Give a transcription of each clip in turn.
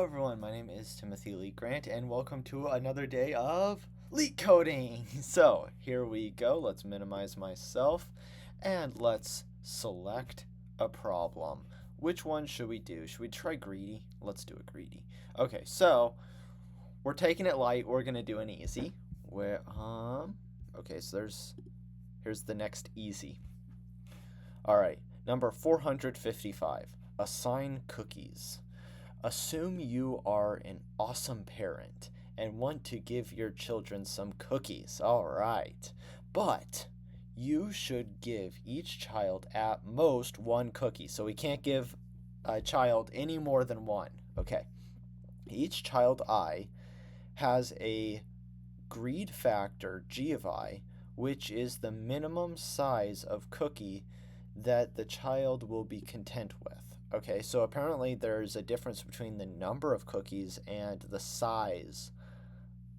Hello everyone, my name is Timothy Lee Grant and welcome to another day of Leetcoding. So here we go, let's minimize myself and let's select a problem. Which one should we do? Should we try greedy? Let's do a greedy. Okay, so we're taking it light, we're gonna do an easy. Okay, so here's the next easy. Alright, number 455, assign cookies. Assume you are an awesome parent and want to give your children some cookies. All right. But you should give each child at most one cookie. So we can't give a child any more than one. Okay. Each child I has a greed factor G of I, which is the minimum size of cookie that the child will be content with. Okay, so apparently there's a difference between the number of cookies and the size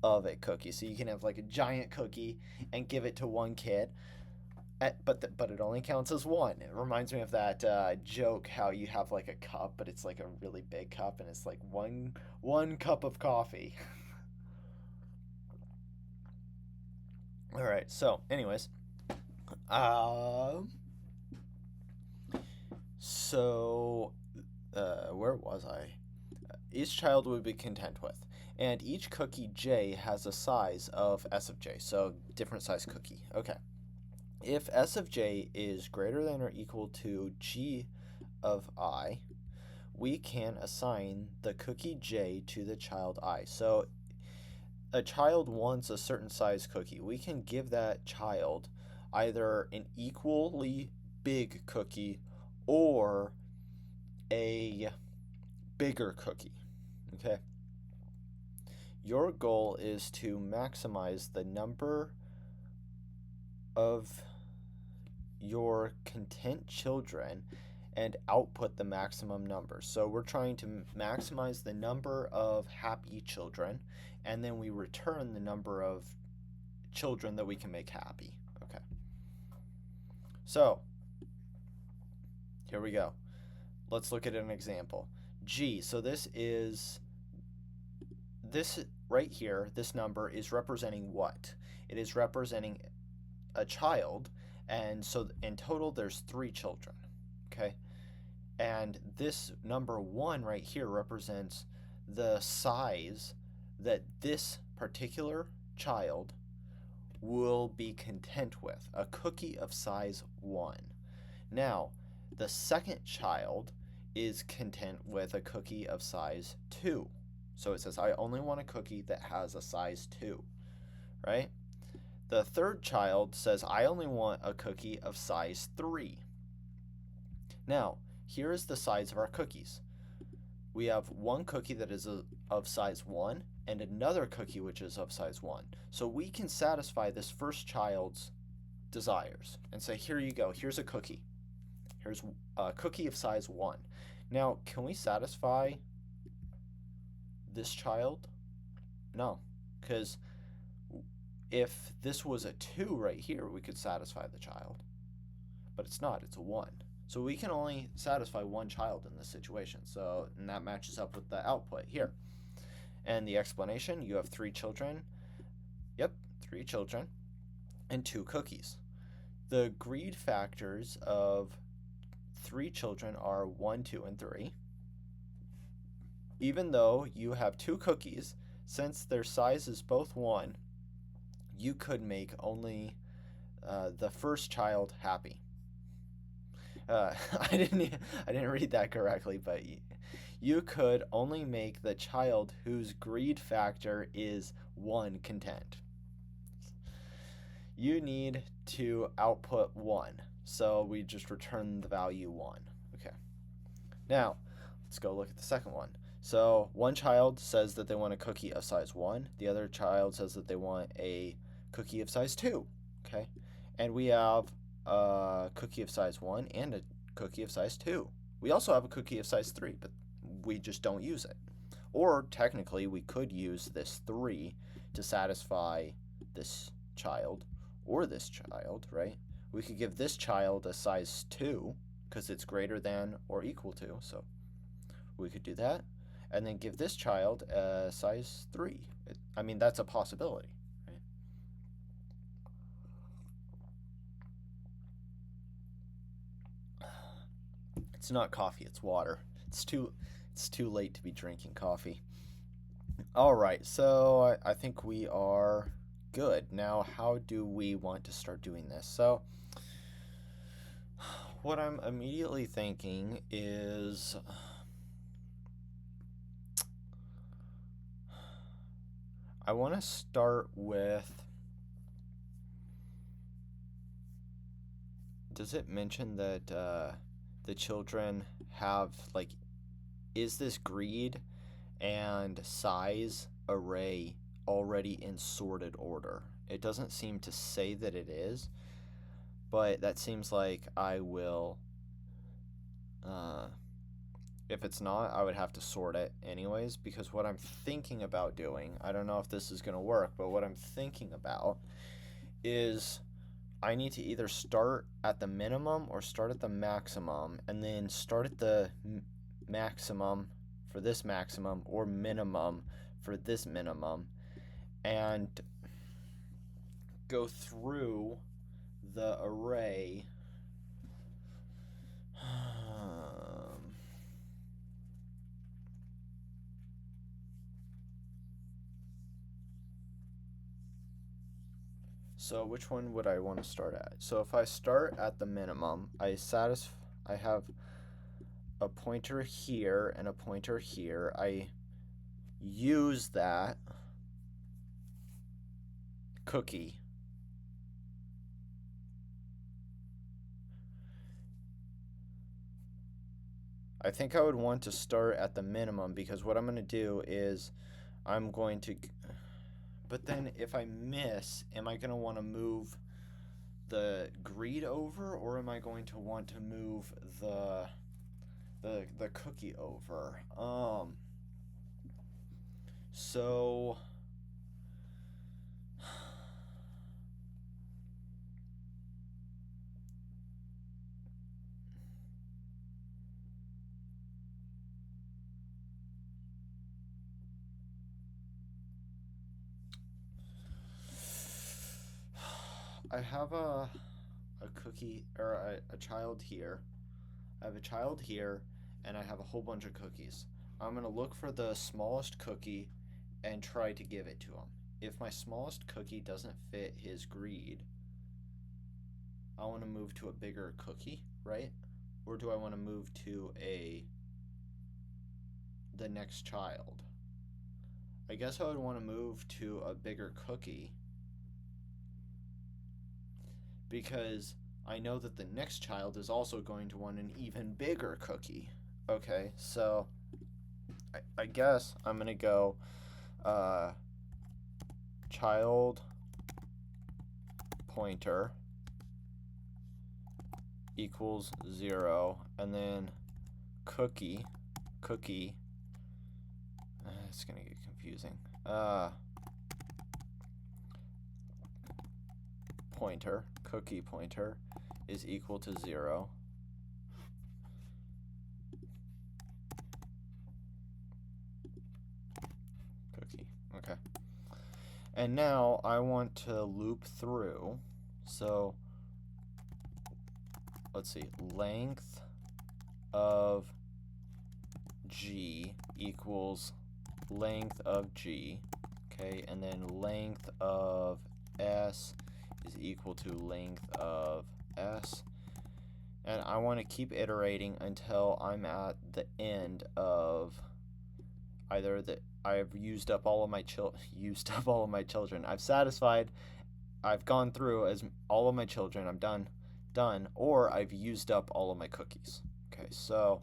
of a cookie. So you can have like a giant cookie and give it to one kid, but it only counts as one. It reminds me of that joke how you have like a cup, but it's like a really big cup, and it's like one cup of coffee. All right. So, anyways, where was I? Each child would be content with. And each cookie J has a size of S of J, so different size cookie. Okay. If S of J is greater than or equal to G of I, we can assign the cookie J to the child I. So a child wants a certain size cookie. We can give that child either an equally big cookie or a bigger cookie. Okay. Your goal is to maximize the number of your content children and output the maximum number. So we're trying to maximize the number of happy children, and then we return the number of children that we can make happy. Okay. So here we go. Let's look at an example. G, so this right here, this number is representing what? It is representing a child, and so in total there's 3 children, okay? And this number 1 right here represents the size that this particular child will be content with, a cookie of size 1. Now, the second child is content with a cookie of size 2. So it says, I only want a cookie that has a size 2, right? The third child says, I only want a cookie of size 3. Now, here is the size of our cookies. We have one cookie that is of size 1 and another cookie which is of size 1. So we can satisfy this first child's desires and say, here you go, here's a cookie. Here's a cookie of size 1. Now, can we satisfy this child? No, because if this was a 2 right here, we could satisfy the child. But it's not, it's a 1. So we can only satisfy one child in this situation. So, and that matches up with the output here. And the explanation, you have 3 children. Yep, 3 children and 2 cookies. The greed factors of 3 children are 1, 2, and 3. Even though you have 2 cookies, since their size is both 1, you could make only the first child happy. I didn't read that correctly, but you could only make the child whose greed factor is 1 content. You need to output 1. So we just return the value 1. Okay. Now, let's go look at the second one. So one child says that they want a cookie of size 1. The other child says that they want a cookie of size 2. Okay. And we have a cookie of size 1 and a cookie of size 2. We also have a cookie of size 3, but we just don't use it. Or technically, we could use this 3 to satisfy this child or this child, right? We could give this child a size 2 because it's greater than or equal to, so we could do that. and then give this child a size 3. I mean, that's a possibility, right? It's not coffee, it's water. It's too late to be drinking coffee. All right, so I think we are good. Now, how do we want to start doing this? So, what I'm immediately thinking is I want to start with, does it mention that the children have, like, is this greed and size array already in sorted order? It doesn't seem to say that it is, but that seems like I will, if it's not, I would have to sort it anyways, because what I'm thinking about doing, I don't know if this is going to work, but what I'm thinking about is I need to either start at the minimum or start at the maximum, and then start at the maximum for this maximum or minimum for this minimum, and go through the array. So which one would I want to start at? So if I start at the minimum, I have a pointer here and a pointer here. I use that cookie. I think I would want to start at the minimum, because what I'm going to do is I'm going to, but then if I miss, am I going to want to move the greed over, or am I going to want to move the cookie over? So I have a cookie, or a child here. I have a child here, and I have a whole bunch of cookies. I'm going to look for the smallest cookie and try to give it to him. If my smallest cookie doesn't fit his greed, I want to move to a bigger cookie, right? Or do I want to move to the next child? I guess I would want to move to a bigger cookie, because I know that the next child is also going to want an even bigger cookie. Okay, so I guess I'm going to go child pointer equals 0, and then cookie, it's going to get confusing, pointer, cookie pointer is equal to 0. Cookie, okay. And now I want to loop through, so let's see, length of G equals length of G, okay, and then length of S is equal to length of S, and I want to keep iterating until I'm at the end of either I've used up all of my children. I've satisfied, I've gone through as all of my children, I'm done, or I've used up all of my cookies. Okay, so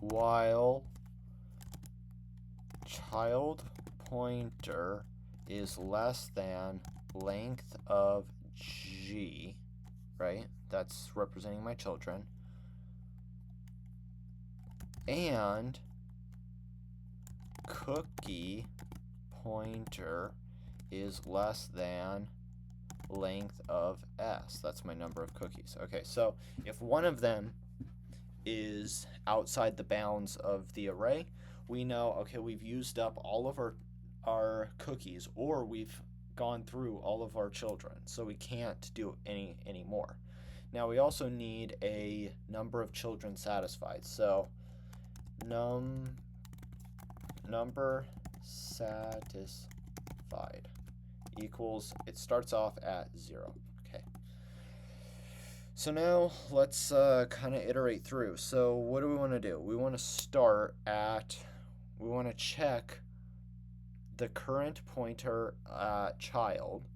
while child pointer is less than length of G, right? That's representing my children. And cookie pointer is less than length of S. That's my number of cookies. Okay, so if one of them is outside the bounds of the array, we know, okay, we've used up all of our cookies, or we've gone through all of our children, so we can't do any more. Now we also need a number of children satisfied. So number satisfied equals, it starts off at 0. Okay. So now let's kind of iterate through. So what do we want to do? We want to we want to check the current pointer at child.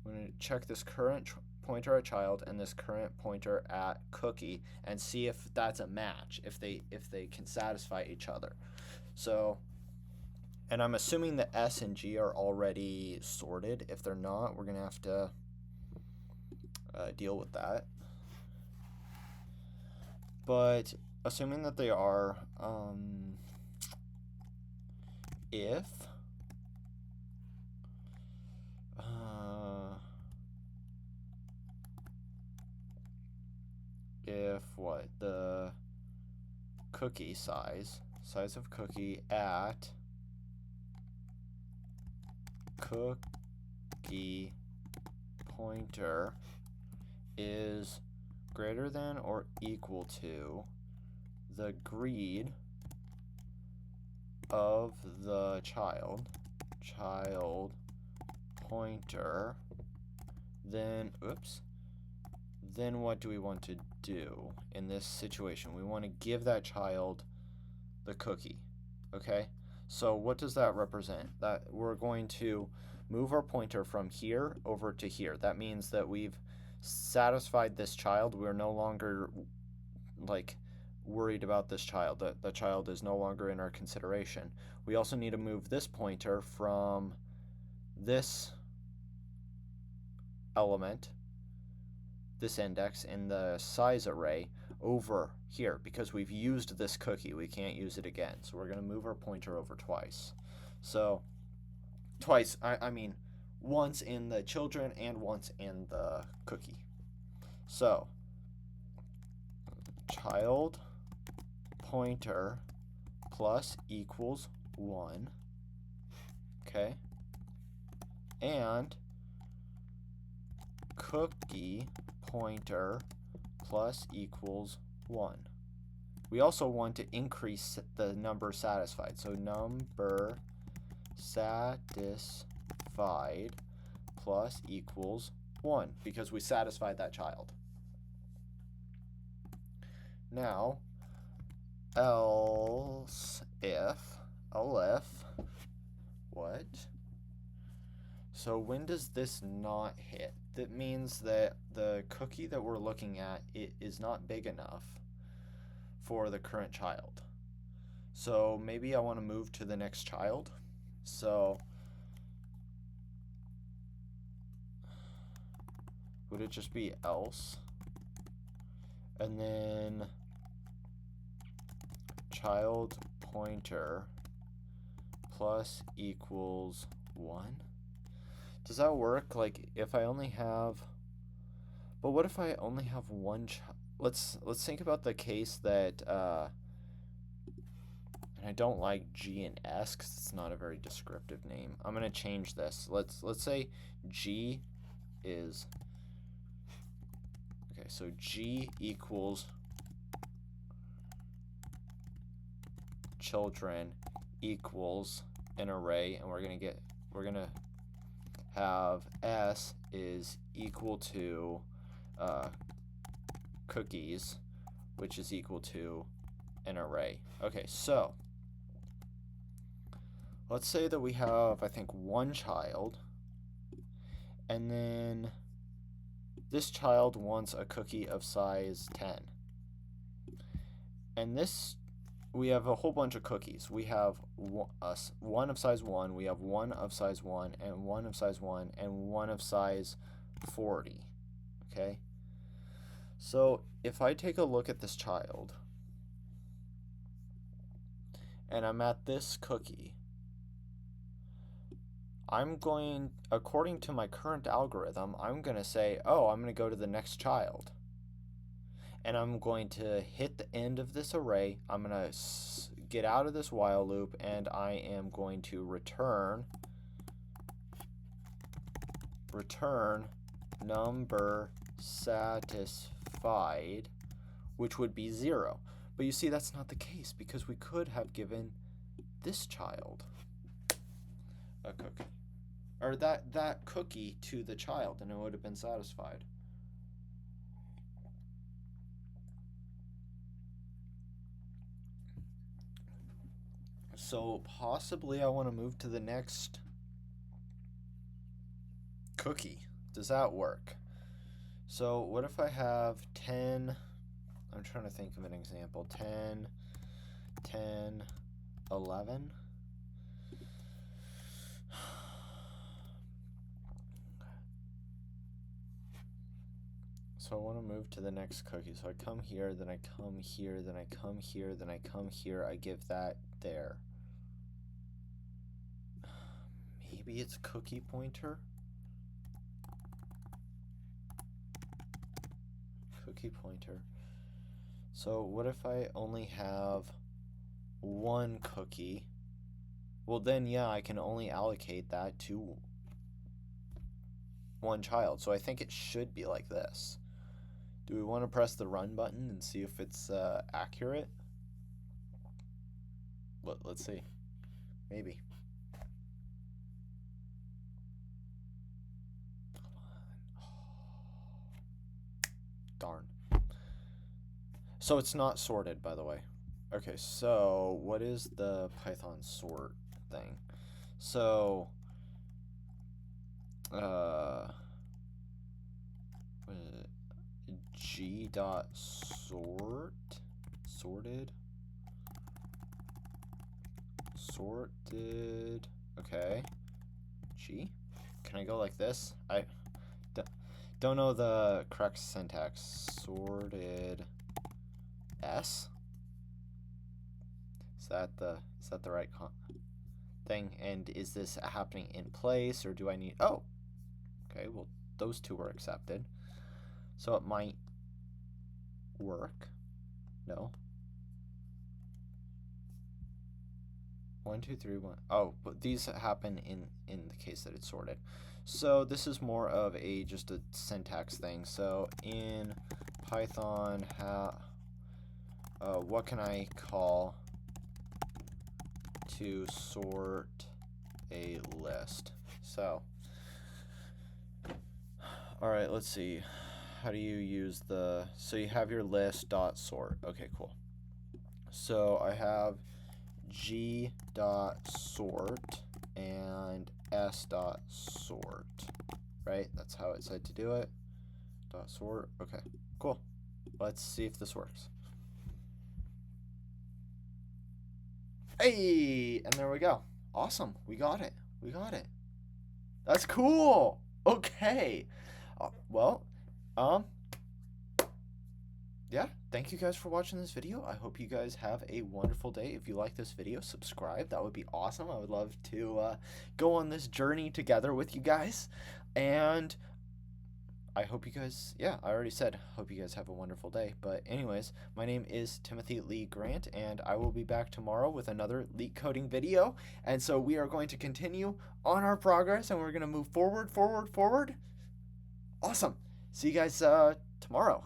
We're going to check this current pointer at child and this current pointer at cookie and see if that's a match, if they can satisfy each other. So, and I'm assuming the S and G are already sorted. If they're not, we're going to have to deal with that. But assuming that they are, if what, the cookie size of cookie at cookie pointer is greater than or equal to the greed of the child pointer, then what do we want to do in this situation? We want to give that child the cookie. Okay, so what does that represent? That we're going to move our pointer from here over to here. That means that we've satisfied this child. We're no longer like worried about this child. The child is no longer in our consideration. We also need to move this pointer from this element, this index in the size array, over here because we've used this cookie. We can't use it again. So we're going to move our pointer over twice. So twice, I mean once in the children and once in the cookie. So child pointer plus equals 1. Okay. And cookie pointer plus equals 1. We also want to increase the number satisfied. So number satisfied plus equals 1 because we satisfied that child. Now, else if what? So when does this not hit? That means that the cookie that we're looking at, it is not big enough for the current child. So maybe I want to move to the next child. So would it just be else? And then child pointer plus equals 1. Does that work? Like if I only have, but what if I only have one child? Let's think about the case that, and I don't like G and S because it's not a very descriptive name. I'm gonna change this. Let's say G is, okay, so G equals children equals an array, and we're gonna have S is equal to cookies, which is equal to an array. Okay, so let's say that we have, I think, one child, and then this child wants a cookie of size 10. And this, we have a whole bunch of cookies. We have one of size 1, we have one of size 1, and one of size 1, and one of size 40. Okay? So if I take a look at this child, and I'm at this cookie, I'm going, according to my current algorithm, I'm going to say, oh, I'm going to go to the next child. and I'm going to hit the end of this array. I'm going to get out of this while loop, and I am going to return number satisfied, which would be 0. But you see, that's not the case, because we could have given this child a cookie, or that cookie to the child, and it would have been satisfied. So possibly I want to move to the next cookie. Does that work? So what if I have 10, I'm trying to think of an example, 10, 10, 11. So I want to move to the next cookie. So I come here, then I come here, then I come here, then I come here. I give that there. Maybe it's cookie pointer? Cookie pointer. So what if I only have one cookie? Well, then, yeah, I can only allocate that to one child. So I think it should be like this. Do we want to press the run button and see if it's accurate? Let's see. Maybe. Come on. Oh. Darn. So it's not sorted, by the way. Okay, so what is the Python sort thing? So, what is it? G.sort, sorted, okay, G, can I go like this? I don't know the correct syntax. Sorted S, is that the right thing? And is this happening in place, or do I need, oh, okay, well, those two were accepted, so it might work. No. 1, 2, 3, 1. Oh, but these happen in the case that it's sorted. So this is more of just a syntax thing. So in Python, what can I call to sort a list? So, all right, let's see. How do you use so you have your list dot sort. Okay, cool. So I have G dot sort and S dot sort, right? That's how it said to do it. Dot sort. Okay, cool. Let's see if this works. Hey, and there we go. Awesome. We got it. We got it. That's cool. Okay. Yeah, thank you guys for watching this video. I hope you guys have a wonderful day. If you like this video, subscribe. That would be awesome. I would love to go on this journey together with you guys. And I hope you guys, yeah, I already said, hope you guys have a wonderful day. But anyways, my name is Timothy Lee Grant, and I will be back tomorrow with another Leetcoding video. And so we are going to continue on our progress, and we're going to move forward. Awesome. See you guys tomorrow.